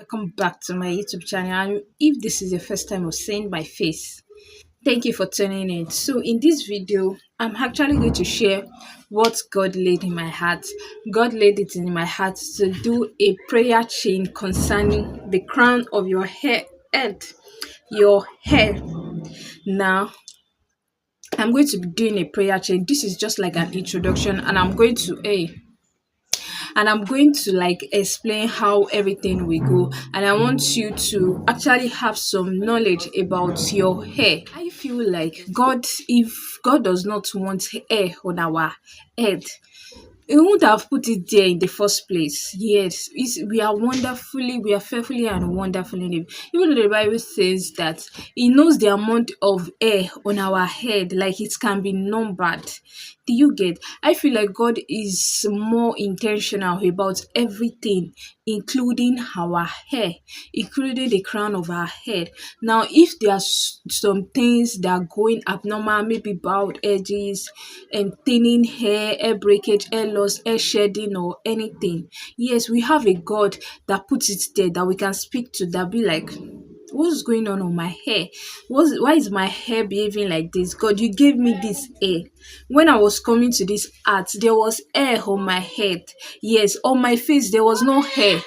Welcome back to my YouTube channel. And if this is your first time of seeing my face, thank you for tuning in. So, in this video, I'm actually going to share what God laid in my heart. God laid it in my heart to do a prayer chain concerning the crown of your head, your hair. Now, I'm going to be doing a prayer chain. This is just like an introduction, and I'm going to like explain how everything will go. And I want you to actually have some knowledge about your hair. I feel like if God does not want hair on our head, he wouldn't have put it there in the first place. Yes, we are fearfully and wonderfully made. Even though the Bible says that He knows the amount of hair on our head, like it can be numbered. Do you get? I feel like God is more intentional about everything, including our hair, including the crown of our head. Now, if there are some things that are going abnormal, maybe bald edges, and thinning hair breakage, hair loss, hair shedding, or anything, yes, we have a God that puts it there that we can speak to, that be like, what's going on my hair? Why is my hair behaving like this? God, you gave me this hair. When I was coming to this art, there was hair on my head. Yes, on my face there was no hair.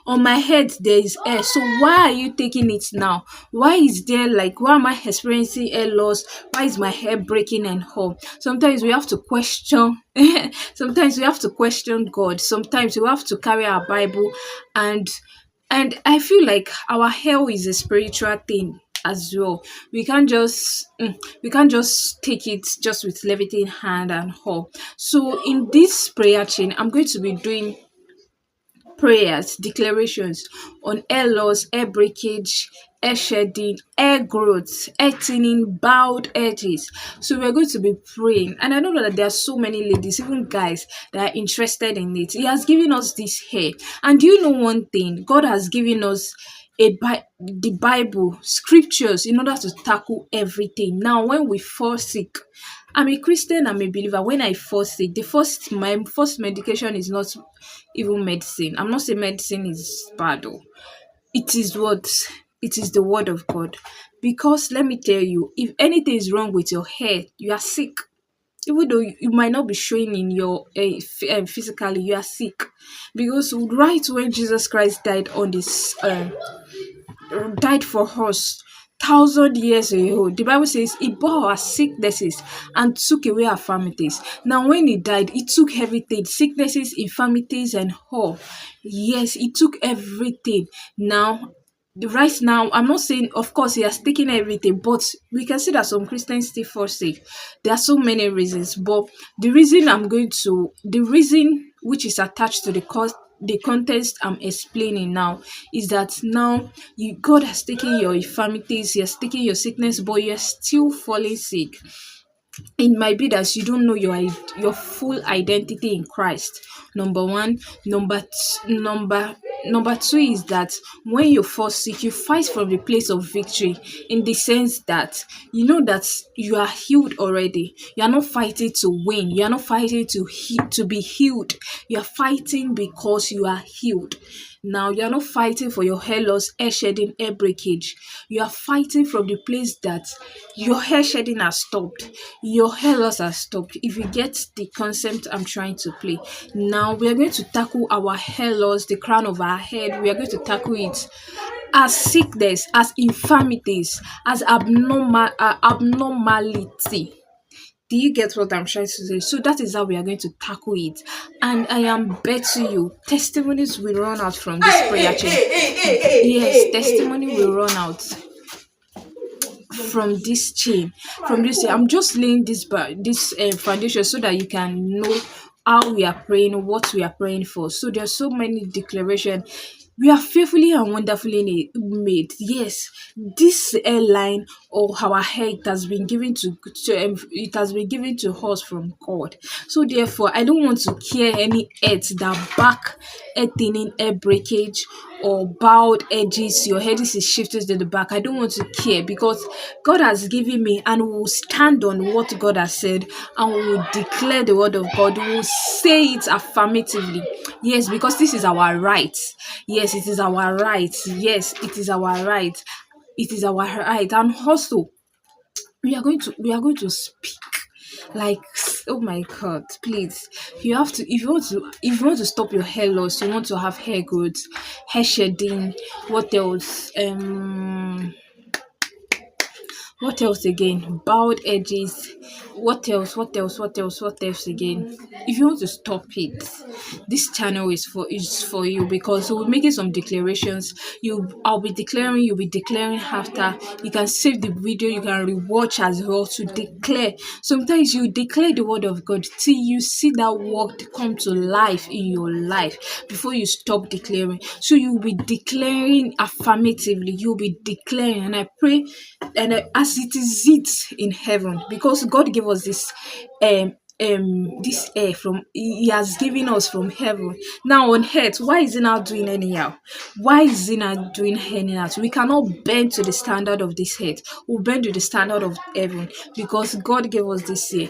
On my head there is hair. So why are you taking it now? Why am I experiencing hair loss? Why is my hair breaking and all? Sometimes we have to question. Sometimes we have to question God. Sometimes we have to carry our Bible and I feel like our health is a spiritual thing as well. We can't just take it just with levity in hand and all. So in this prayer chain, I'm going to be doing prayers, declarations on hair loss, hair breakage, hair shedding, hair growth, hair thinning, bald edges. So we're going to be praying. And I know that there are so many ladies, even guys, that are interested in it. He has given us this hair. And do you know one thing? God has given us the Bible, scriptures, in order to tackle everything. Now, when we fall sick, I'm a Christian, I'm a believer. When I fall sick, my first medication is not even medicine. I'm not saying medicine is bad though. It is what it is the word of God. Because let me tell you, if anything is wrong with your hair, you are sick. Even though you might not be showing in your physically, you are sick. Because right when Jesus Christ died for us 1,000 years ago. The Bible says he bore our sicknesses and took away our infirmities. Now, when he died, he took everything, sicknesses, infirmities, and all. Yes, he took everything. Now, right now, I'm not saying, of course, he has taken everything, but we can see that some Christians still fall sick. There are so many reasons, but the reason which is attached to the context I'm explaining now is that now God has taken your infirmities, He has taken your sickness, but you're still falling sick. It might be that you don't know your full identity in Christ. Number one. Number two is that when you fall sick, you fight from the place of victory, in the sense that you know that you are healed already. You are not fighting to win. You are not fighting to be healed. You are fighting because you are healed. Now, you are not fighting for your hair loss, hair shedding, hair breakage. You are fighting from the place that your hair shedding has stopped, your hair loss has stopped. If you get the concept I'm trying to play. Now, we are going to tackle our hair loss, the crown of our head. We are going to tackle it as sickness, as infirmities, as abnormality. Do you get what I'm trying to say? So that is how we are going to tackle it. And I am betting you, testimonies will run out from this prayer chain. Yes, testimony will run out from this chain. From this chain. I'm just laying this foundation so that you can know how we are praying, what we are praying for. So there are so many declarations. We are fearfully and wonderfully made. Yes, this airline or our hair, it has been given it has been given to us from God. So therefore, I don't want to hear any heads that back hair thinning, hair breakage, or bowed edges, your head is shifted to the back. I don't want to care because God has given me, and we will stand on what God has said, and we will declare the word of God. We will say it affirmatively. Yes, because this is our right. Yes, it is our right. Yes, it is our right. It is our right. And also, we are going to speak like, oh my god, please, you have to, if you want to stop your hair loss, you want to have hair growth, hair shedding, what else, what else again? Bowed edges. What else? What else? What else? What else again? If you want to stop it, this channel is for you, because we'll be making some declarations. I'll be declaring, you'll be declaring after. You can save the video, you can rewatch as well to declare. Sometimes you declare the word of God till you see that word come to life in your life before you stop declaring. So you'll be declaring affirmatively, you'll be declaring, and I pray, and as it is it in heaven, because God gave us this air from, he has given us from heaven. Now on earth, why is it not doing anyhow? Why is it not doing anyhow? We cannot bend to the standard of this earth. We bend to the standard of heaven, because God gave us this air,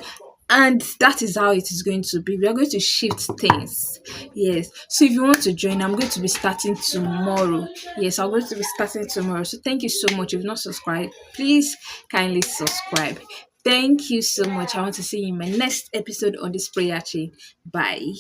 and that is how it is going to be. We are going to shift things. Yes. So if you want to join, I'm going to be starting tomorrow. Yes, I'm going to be starting tomorrow. So thank you so much. If you've not subscribed, please kindly subscribe. Thank you so much. I want to see you in my next episode on this prayer chain. Bye.